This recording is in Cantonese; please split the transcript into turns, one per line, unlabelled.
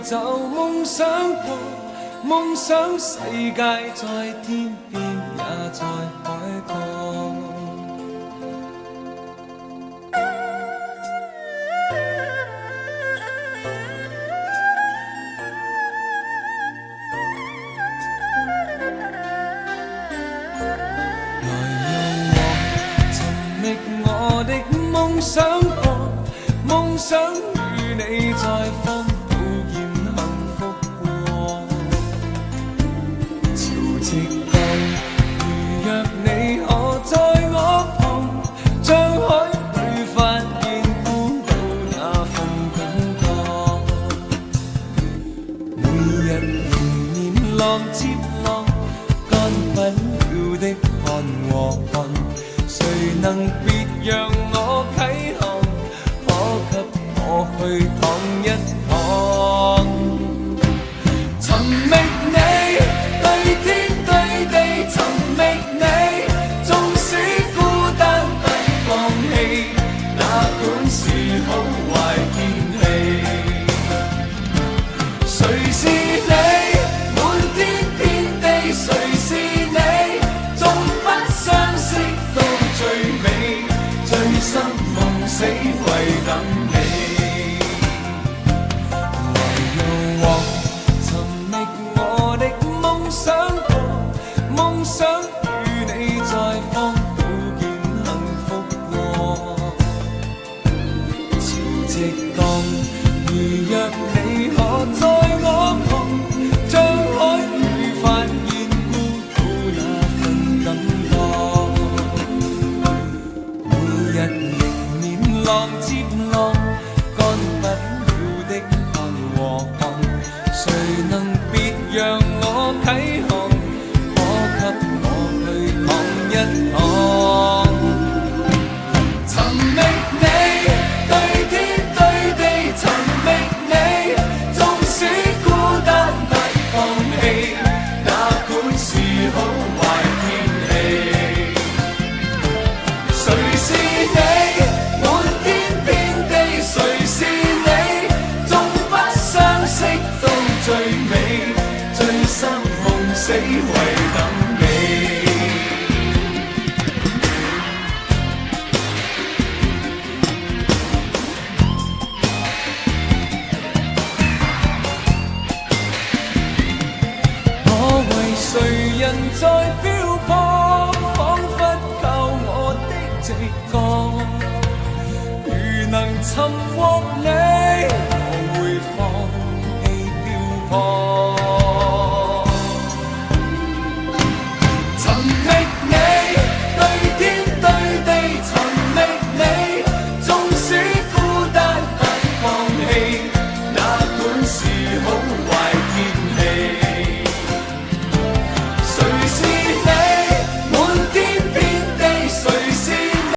就夢想過，夢想世界在天邊也在海角。我的夢想過，夢想與你在荒島見幸福過。潮汐降，如若你可在我旁，將海裏發現孤島那份感覺。每日連綿浪接浪，乾不了的汗和汗，誰能別讓我啟航，可給我去趟一趟。尋覓你，對天對地尋覓你，縱使孤單不放棄，哪管是好壞天氣。誰是你？滿天遍地誰是你？縱不相識到最美，醉生夢死為等你。來讓我尋覓我的夢想過，夢想與你在荒島見幸福過。潮汐降，如若你可在我旁，將海裏發現孤島那份感覺。每日連綿浪接浪，乾不了的汗和汗，誰能別讓我啟航，可給我去趟一趟。尋覓你，對天對地尋覓你，縱使孤單不放棄，哪管是好壞天氣。誰是你？滿天遍地誰是你？縱不相識到最美，醉生夢死為等你。我為誰人在漂泊，彷彿靠我的直覺，如能尋獲你。